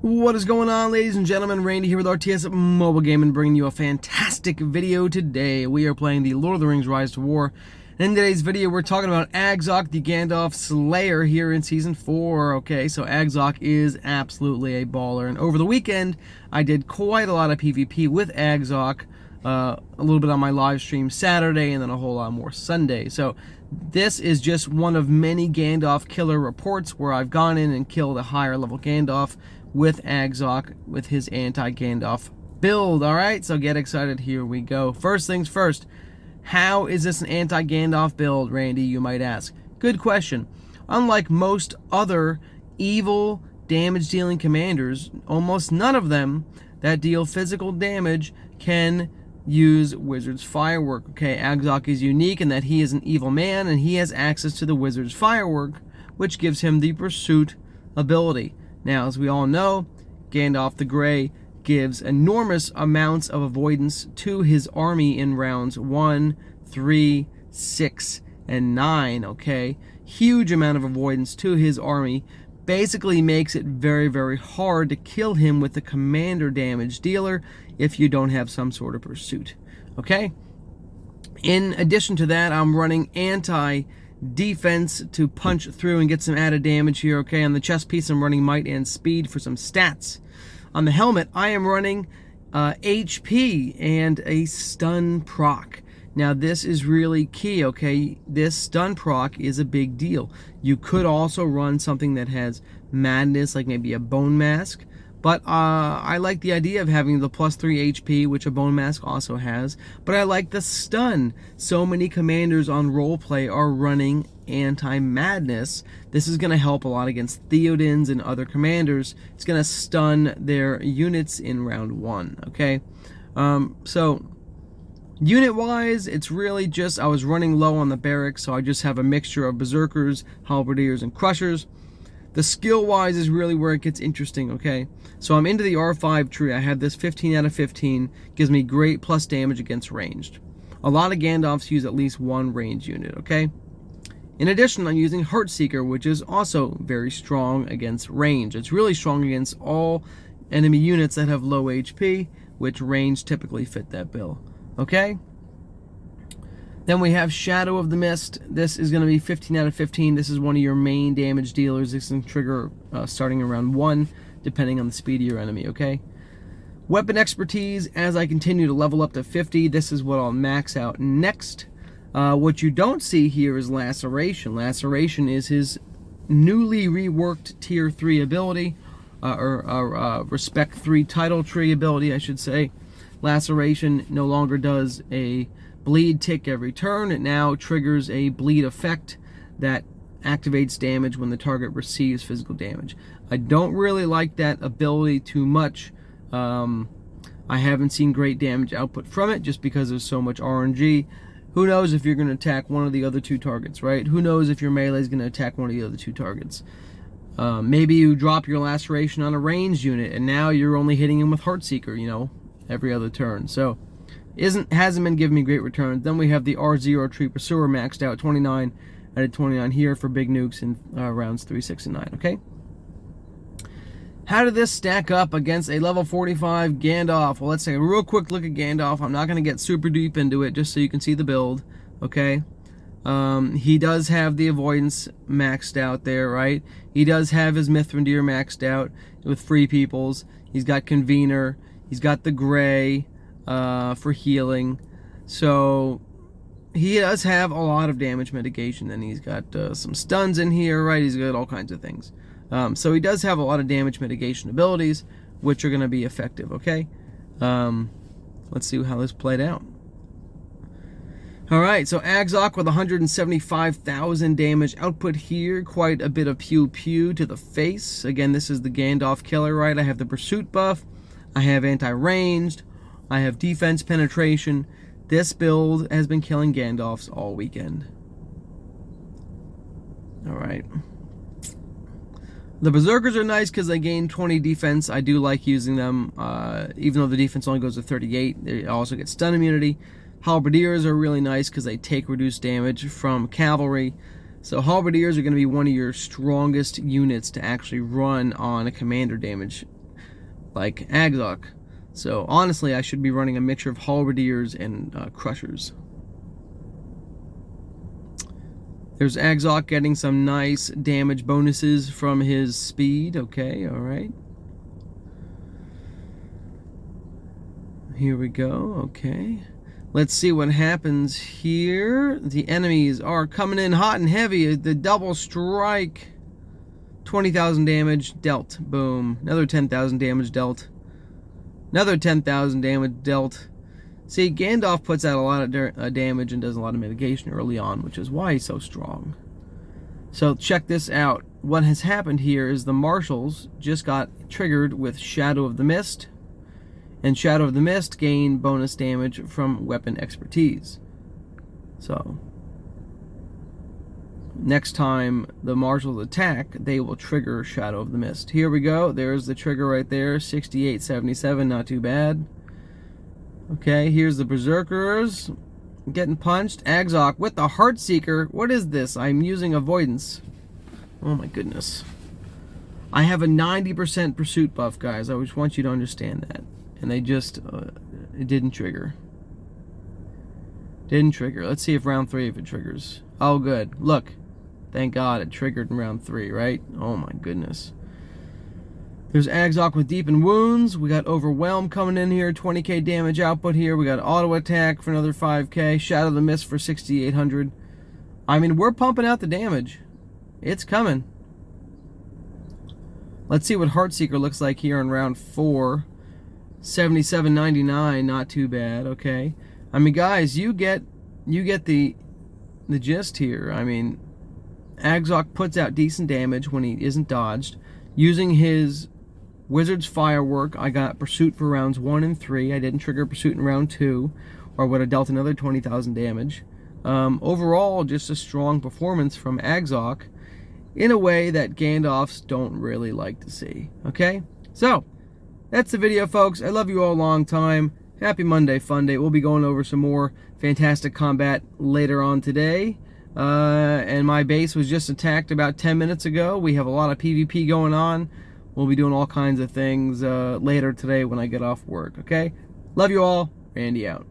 What is going on, ladies and gentlemen? Randy here with RTS Mobile Gaming, bringing you a fantastic video today. We are playing the Lord of the Rings Rise to War. In today's video, we're talking about Agzok, the Gandalf Slayer here in Season 4. Okay, so Agzok is absolutely a baller. And over the weekend, I did quite a lot of PvP with Agzok. A little bit on my live stream Saturday, and then a whole lot more Sunday. So this is just one of many Gandalf killer reports where I've gone in and killed a higher level Gandalf with Agzok with his anti-Gandalf build. Alright, so get excited, here we go. First things first, how is this an anti-Gandalf build, Randy, you might ask? Good question. Unlike most other evil damage-dealing commanders, almost none of them that deal physical damage can use Wizard's Firework. Okay, Agzok is unique in that he is an evil man and he has access to the Wizard's Firework, which gives him the Pursuit ability. Now, as we all know, Gandalf the Grey gives enormous amounts of avoidance to his army in rounds 1, 3, 6, and 9, okay? Huge amount of avoidance to his army. Basically makes it very, very hard to kill him with the commander damage dealer if you don't have some sort of pursuit, okay? In addition to that, I'm running anti-defense to punch through and get some added damage here, okay? On the chest piece, I'm running might and speed for some stats. On the helmet, I am running HP and a stun proc. Now, this is really key, okay? This stun proc is a big deal. You could also run something that has madness, like maybe a bone mask. But I like the idea of having the +3 HP, which a bone mask also has. But I like the stun. So many commanders on roleplay are running anti-madness. This is going to help a lot against Theodins and other commanders. It's going to stun their units in round 1, okay? So, unit-wise, it's really just, I was running low on the barracks, so I just have a mixture of Berserkers, Halberdiers, and Crushers. The skill-wise is really where it gets interesting, okay? So I'm into the R5 tree. I have this 15 out of 15. Gives me great plus damage against ranged. A lot of Gandalfs use at least one ranged unit, okay? In addition, I'm using Heartseeker, which is also very strong against range. It's really strong against all enemy units that have low HP, which range typically fit that bill, okay? Then we have Shadow of the Mist. This is going to be 15 out of 15. This is one of your main damage dealers. This can trigger starting around 1, depending on the speed of your enemy, okay? Weapon Expertise, as I continue to level up to 50, this is what I'll max out next. What you don't see here is Laceration. Laceration is his newly reworked Tier 3 ability, or Respect 3 title tree ability, I should say. Laceration no longer does a bleed tick every turn. It now triggers a bleed effect that activates damage when the target receives physical damage. I don't really like that ability too much. I haven't seen great damage output from it just because there's so much RNG. Who knows if you're going to attack one of the other 2 targets, right? Who knows if your melee is going to attack one of the other 2 targets. Maybe you drop your Laceration on a ranged unit and now you're only hitting him with Heartseeker, you know, every other turn. So hasn't been giving me great returns. Then we have the R0 Tree Pursuer maxed out 29. I did 29 here for big nukes in rounds 3, 6, and 9, okay? How did this stack up against a level 45 Gandalf? Well, let's take a real quick look at Gandalf. I'm not going to get super deep into it just so you can see the build, okay? He does have the avoidance maxed out there, right? He does have his Mithrandir maxed out with Free Peoples. He's got Convener. He's got the Gray for healing. So he does have a lot of damage mitigation. Then he's got some stuns in here, right? He's got all kinds of things. So he does have a lot of damage mitigation abilities, which are going to be effective, okay? Let's see how this played out. Alright, so Agzok with 175,000 damage output here. Quite a bit of pew-pew to the face. Again, this is the Gandalf killer, right? I have the pursuit buff. I have anti-ranged. I have defense penetration. This build has been killing Gandalfs all weekend. Alright. The Berserkers are nice because they gain 20 defense. I do like using them. Even though the defense only goes to 38, they also get stun immunity. Halberdiers are really nice because they take reduced damage from cavalry. So Halberdiers are going to be one of your strongest units to actually run on a commander damage like Agzok. So honestly, I should be running a mixture of halberdiers and crushers. There's Agzok getting some nice damage bonuses from his speed. Okay, alright. Here we go, okay. Let's see what happens here. The enemies are coming in hot and heavy. The double strike. 20,000 damage dealt. Boom. Another 10,000 damage dealt. Another 10,000 damage dealt. See, Gandalf puts out a lot of damage and does a lot of mitigation early on, which is why he's so strong. So check this out. What has happened here is the marshals just got triggered with Shadow of the Mist, and Shadow of the Mist gain bonus damage from weapon expertise. So next time the marshals attack, they will trigger Shadow of the Mist. Here we go. There's the trigger right there. 6877, not too bad. Okay, here's the Berserkers getting punched. Agzok with the Heartseeker. What is this? I'm using avoidance. Oh my goodness. I have a 90% pursuit buff, guys. I just want you to understand that. And they just, it didn't trigger. Didn't trigger. Let's see if round 3 if it triggers. Oh, good. Look. Thank God it triggered in round 3, right? Oh my goodness. There's Agzok with Deepened Wounds. We got Overwhelm coming in here. 20k damage output here. We got Auto Attack for another 5k. Shadow of the Mist for 6,800. I mean, we're pumping out the damage. It's coming. Let's see what Heartseeker looks like here in round 4. 77.99, not too bad. Okay. I mean, guys, you get the gist here. I mean, Agzok puts out decent damage when he isn't dodged. Using his Wizard's Firework, I got Pursuit for rounds 1 and 3. I didn't trigger Pursuit in round 2, or would have dealt another 20,000 damage. Overall, just a strong performance from Agzok in a way that Gandalfs don't really like to see. Okay? So, that's the video, folks. I love you all a long time. Happy Monday, fun day. We'll be going over some more fantastic combat later on today. And my base was just attacked about 10 minutes ago. We have a lot of PvP going on. We'll be doing all kinds of things later today when I get off work, okay? Love you all. Randy out.